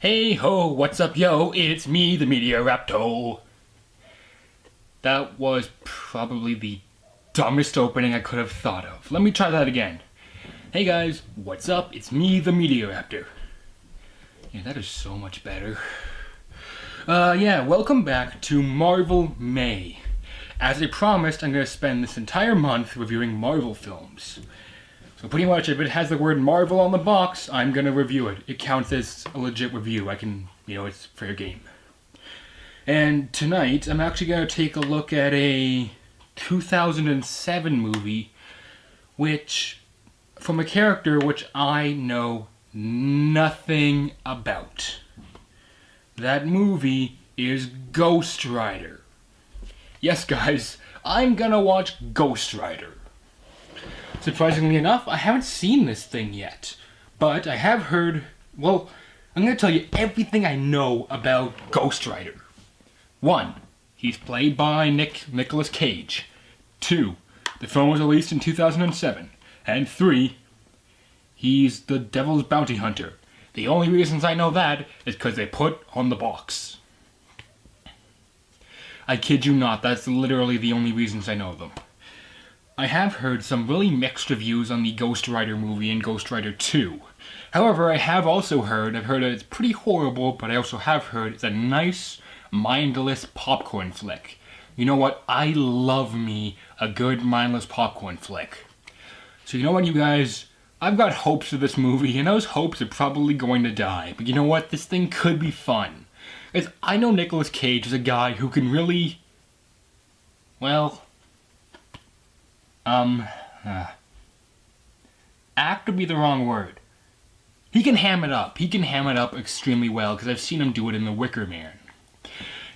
Hey ho, what's up yo, it's me, the Media Raptor. That was probably the dumbest opening I could have thought of. Let me try that again. Hey guys, what's up, it's me, the Media Raptor. Yeah, that is so much better. Welcome back to Marvel May. As I promised, I'm going to spend this entire month reviewing Marvel films. So pretty much, if it has the word Marvel on the box, I'm going to review it. It counts as a legit review. It's fair game. And tonight, I'm actually going to take a look at a 2007 movie, from a character which I know nothing about. That movie is Ghost Rider. Yes, guys, I'm going to watch Ghost Rider. Surprisingly enough, I haven't seen this thing yet, but I have heard, I'm going to tell you everything I know about Ghost Rider. 1. He's played by Nicolas Cage. 2. The film was released in 2007. And 3. He's the Devil's Bounty Hunter. The only reasons I know that is because they put on the box. I kid you not, that's literally the only reasons I know them. I have heard some really mixed reviews on the Ghost Rider movie and Ghost Rider 2. However, I've heard that it's pretty horrible, but I also have heard it's a nice, mindless popcorn flick. You know what? I love me a good mindless popcorn flick. So you know what, you guys? I've got hopes for this movie, and those hopes are probably going to die. But you know what? This thing could be fun. Because I know Nicolas Cage is a guy who can really... act would be the wrong word. He can ham it up. He can ham it up extremely well, because I've seen him do it in The Wicker Man.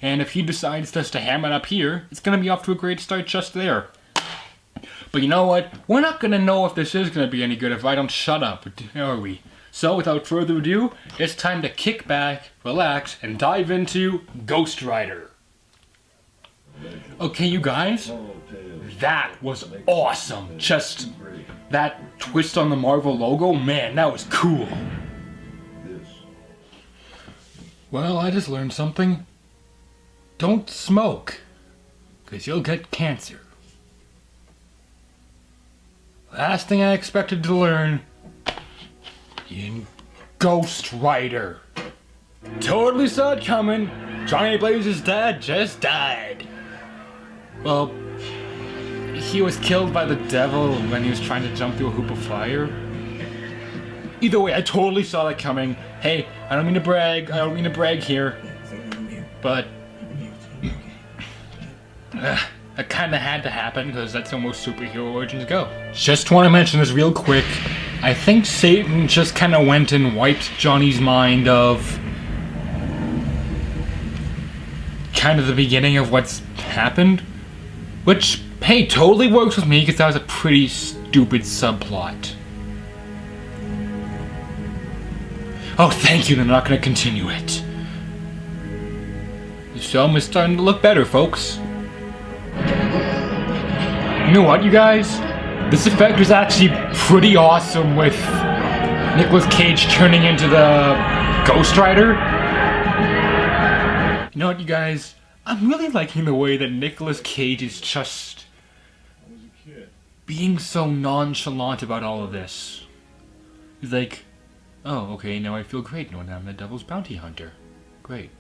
And if he decides just to ham it up here, it's going to be off to a great start just there. But you know what? We're not going to know if this is going to be any good if I don't shut up, are we? So without further ado, it's time to kick back, relax, and dive into Ghost Rider. Okay, you guys, that was awesome. Just that twist on the Marvel logo, man, that was cool. Well, I just learned something. Don't smoke, because you'll get cancer. Last thing I expected to learn in Ghost Rider. Totally saw it coming. Johnny Blaze's dad just died. Well, he was killed by the devil when he was trying to jump through a hoop of fire. Either way, I totally saw that coming. Hey, I don't mean to brag here, but that kinda had to happen because that's how most superhero origins go. Just want to mention this real quick. I think Satan just kinda went and wiped Johnny's mind of kind of the beginning of what's happened. Which, hey, totally works with me because that was a pretty stupid subplot. Oh, thank you, they're not going to continue it. The film is starting to look better, folks. You know what, you guys? This effect was actually pretty awesome with Nicolas Cage turning into the Ghost Rider. You know what, you guys? I'm really liking the way that Nicolas Cage is just being so nonchalant about all of this. He's like, oh, okay, now I feel great knowing I'm the Devil's Bounty Hunter. Great.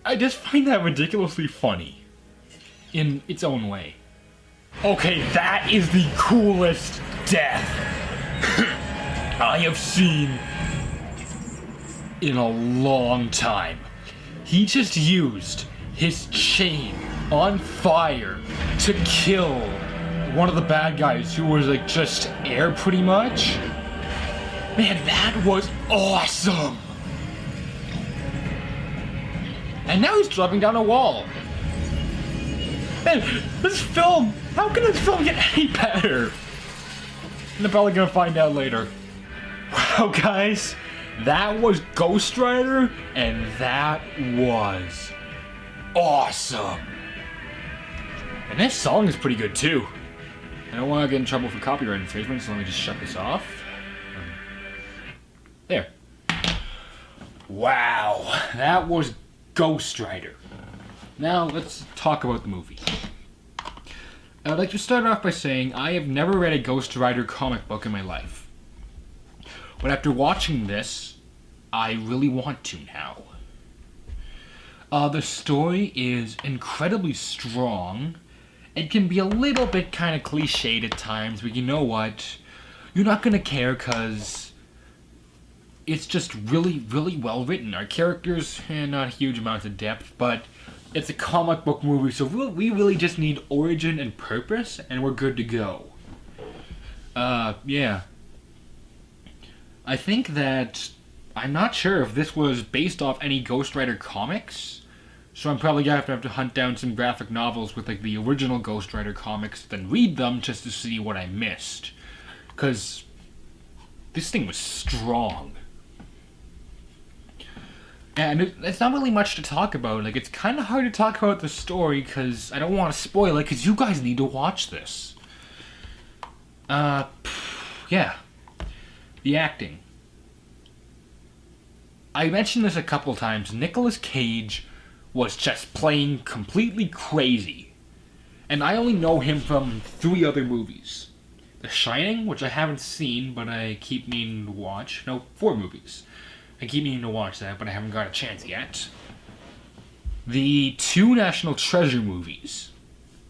I just find that ridiculously funny. In its own way. Okay, that is the coolest death I have seen in a long time. He just used his chain on fire to kill one of the bad guys who was like just air pretty much. Man, that was awesome. And now he's dropping down a wall. Man, this film, how can this film get any better? And I'm probably gonna find out later. Wow, guys. That was Ghost Rider, and that was awesome. And this song is pretty good too. I don't want to get in trouble for copyright infringement, so let me just shut this off. There. Wow, that was Ghost Rider. Now let's talk about the movie. I'd like to start off by saying I have never read a Ghost Rider comic book in my life. But after watching this, I really want to now. The story is incredibly strong. It can be a little bit kind of cliched at times, but you know what? You're not going to care because it's just really, really well written. Our characters, not huge amounts of depth, but it's a comic book movie, so we really just need origin and purpose, and we're good to go. Yeah. I think that I'm not sure if this was based off any Ghost Rider comics, so I'm probably gonna have to hunt down some graphic novels with like the original Ghost Rider comics, then read them just to see what I missed. Because this thing was strong. And it's not really much to talk about. Like, it's kind of hard to talk about the story because I don't want to spoil it because you guys need to watch this. Yeah. The acting. I mentioned this a couple times. Nicolas Cage was just playing completely crazy. And I only know him from 3 other movies. The Shining, which I haven't seen, but I keep meaning to watch. No, 4 movies. I keep meaning to watch that, but I haven't got a chance yet. The 2 National Treasure movies,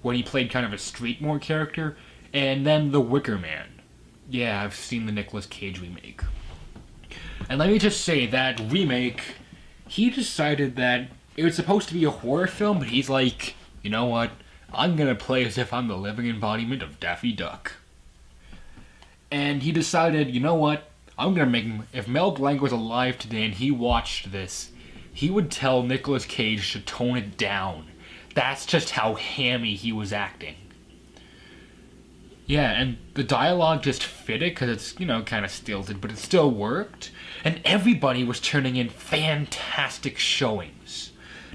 when he played kind of a Streetmore character, and then The Wicker Man. Yeah, I've seen the Nicolas Cage remake. And let me just say, that remake, he decided that it was supposed to be a horror film, but he's like, you know what? I'm gonna play as if I'm the living embodiment of Daffy Duck. And he decided, you know what? I'm gonna make him. If Mel Blanc was alive today and he watched this, he would tell Nicolas Cage to tone it down. That's just how hammy he was acting. Yeah, and the dialogue just fit it because it's, kind of stilted, but it still worked. And everybody was turning in fantastic showings.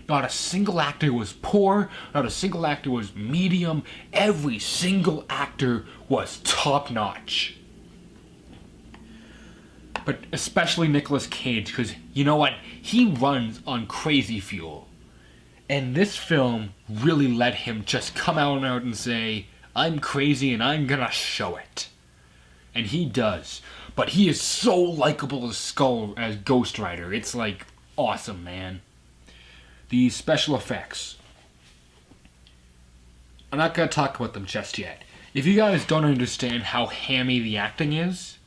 Not a single actor was poor, not a single actor was medium. Every single actor was top-notch. But especially Nicolas Cage, because you know what? He runs on crazy fuel. And this film really let him just come out and say, I'm crazy and I'm gonna show it. And he does. But he is so likable as Skull as Ghost Rider. It's like awesome, man. The special effects. I'm not gonna talk about them just yet. If you guys don't understand how hammy the acting is,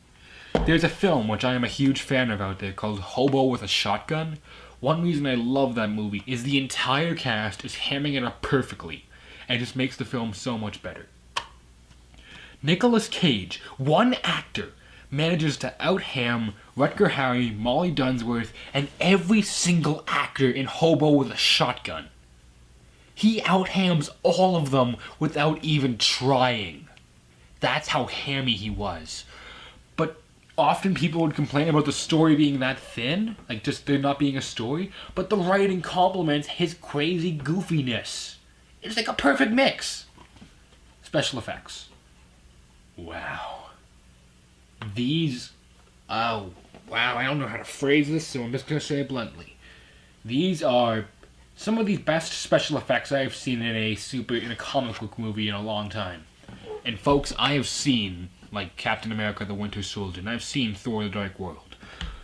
there's a film which I am a huge fan of out there called Hobo with a Shotgun. One reason I love that movie is the entire cast is hamming it up perfectly, and it just makes the film so much better. Nicolas Cage, one actor, manages to out-ham Rutger Hauer, Molly Dunsworth, and every single actor in Hobo with a Shotgun. He out-hams all of them without even trying. That's how hammy he was. But often people would complain about the story being that thin, like just there not being a story, but the writing complements his crazy goofiness. It's like a perfect mix. Special effects. Wow. Wow, I don't know how to phrase this, so I'm just going to say it bluntly. These are some of the best special effects I have seen in a comic book movie in a long time. And folks, I have seen like Captain America the Winter Soldier, and I've seen Thor the Dark World.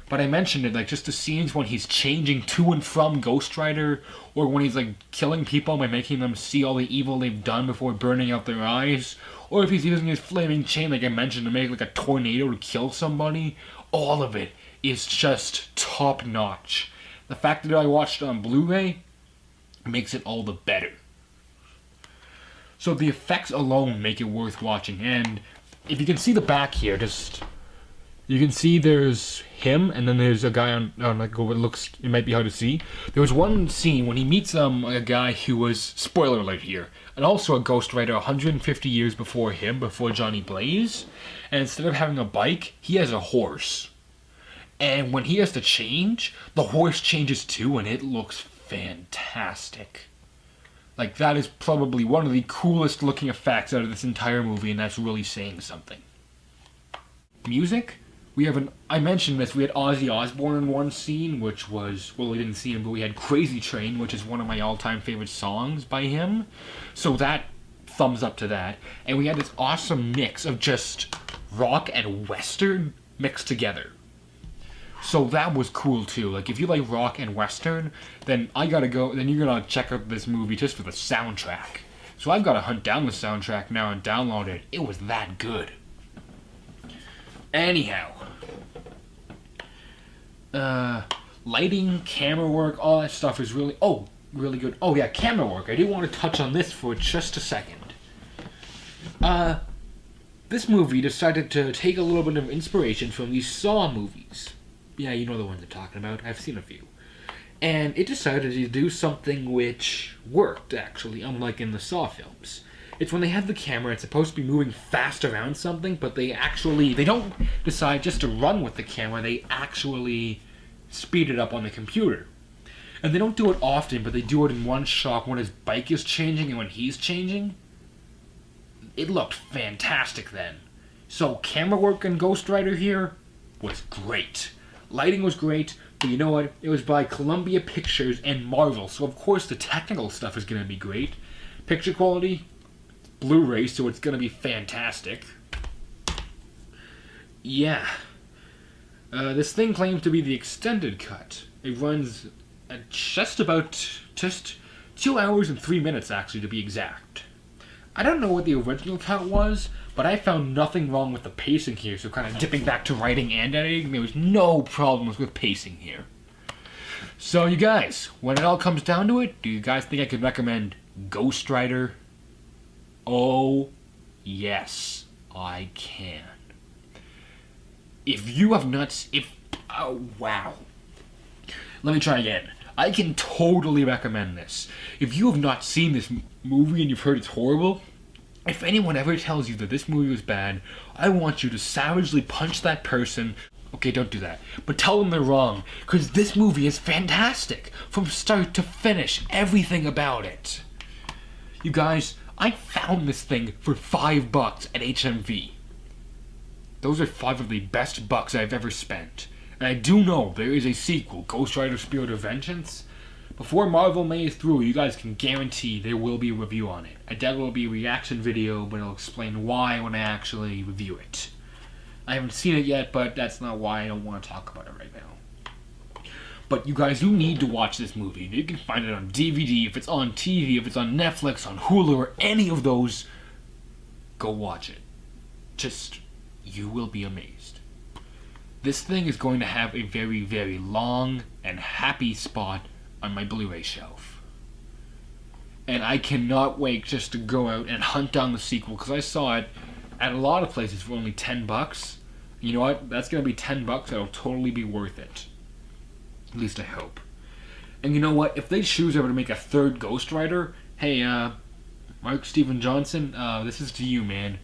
But I mentioned it, like just the scenes when he's changing to and from Ghost Rider, or when he's like killing people by making them see all the evil they've done before burning out their eyes, or if he's using his flaming chain, like I mentioned, to make like a tornado to kill somebody. All of it is just top notch. The fact that I watched it on Blu-ray makes it all the better. So the effects alone make it worth watching, and if you can see the back here, you can see there's him, and then there's a guy on like what looks, it might be hard to see. There was one scene when he meets a guy who was, spoiler alert here, and also a Ghost Rider 150 years before him, before Johnny Blaze, and instead of having a bike, he has a horse. And when he has to change, the horse changes too, and it looks fantastic. Like, that is probably one of the coolest looking effects out of this entire movie, and that's really saying something. Music I mentioned this, we had Ozzy Osbourne in one scene, which was, well, we didn't see him, but we had Crazy Train, which is one of my all-time favorite songs by him. So that, thumbs up to that. And we had this awesome mix of just rock and western mixed together. So that was cool too. Like, if you like rock and western, then you're gonna check out this movie just for the soundtrack. So I've gotta hunt down the soundtrack now and download it. It was that good. Anyhow. Lighting, camera work, all that stuff is really good. Oh yeah, camera work. I do want to touch on this for just a second. This movie decided to take a little bit of inspiration from these Saw movies. Yeah, you know the ones I'm talking about. I've seen a few. And it decided to do something which worked, actually, unlike in the Saw films. It's when they have the camera, it's supposed to be moving fast around something, but they don't decide just to run with the camera, they actually speed it up on the computer. And they don't do it often, but they do it in one shot when his bike is changing and when he's changing. It looked fantastic then. So camera work in Ghost Rider here was great. Lighting was great, but you know what? It was by Columbia Pictures and Marvel, so of course the technical stuff is going to be great. Picture quality, Blu-ray, so it's going to be fantastic. Yeah. This thing claims to be the extended cut. It runs at just 2 hours and 3 minutes, actually, to be exact. I don't know what the original cut was, but I found nothing wrong with the pacing here, so kind of dipping back to writing and editing, there was no problems with pacing here. So you guys, when it all comes down to it, do you guys think I could recommend Ghost Rider? Oh, yes, I can. If you have not, oh wow. Let me try again. I can totally recommend this. If you have not seen this movie and you've heard it's horrible, if anyone ever tells you that this movie was bad, I want you to savagely punch that person. Okay, don't do that. But tell them they're wrong, because this movie is fantastic. From start to finish, everything about it. You guys, I found this thing for $5 at HMV. Those are 5 of the best bucks I've ever spent. And I do know there is a sequel, Ghost Rider Spirit of Vengeance. Before Marvel May is through, you guys can guarantee there will be a review on it. I doubt it will be a reaction video, but I'll explain why when I actually review it. I haven't seen it yet, but that's not why I don't want to talk about it right now. But you guys, you need to watch this movie. You can find it on DVD, if it's on TV, if it's on Netflix, on Hulu, or any of those. Go watch it. You will be amazed. This thing is going to have a very, very long and happy spot on my Blu-ray shelf. And I cannot wait just to go out and hunt down the sequel, because I saw it at a lot of places for only $10. You know what? That's going to be $10 that'll totally be worth it. At least I hope. And you know what? If they choose ever to make a third Ghost Rider, hey, Mark Steven Johnson, this is to you, man.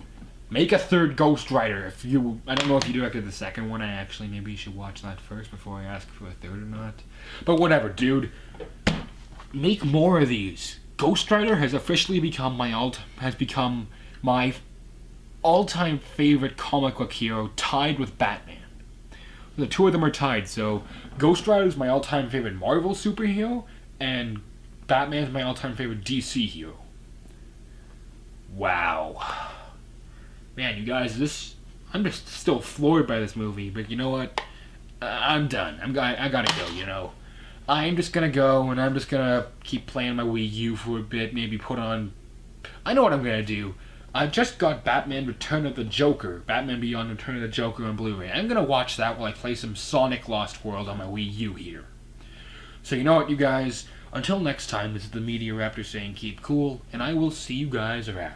Make a third Ghost Rider. I don't know if you directed the second one. Maybe you should watch that first before I ask for a third or not. But whatever, dude. Make more of these. Ghost Rider has officially become my all-time favorite comic book hero, tied with Batman. The two of them are tied, so Ghost Rider is my all-time favorite Marvel superhero, and Batman is my all-time favorite DC hero. Wow. Man, you guys, I'm just still floored by this movie, but you know what? I'm done. I gotta go, you know. I'm just gonna go, and I'm just gonna keep playing my Wii U for a bit, maybe put on... I know what I'm gonna do. I just got Batman Return of the Joker, Batman Beyond Return of the Joker on Blu-ray. I'm gonna watch that while I play some Sonic Lost World on my Wii U here. So you know what, you guys? Until next time, this is the Media Raptor saying keep cool, and I will see you guys around.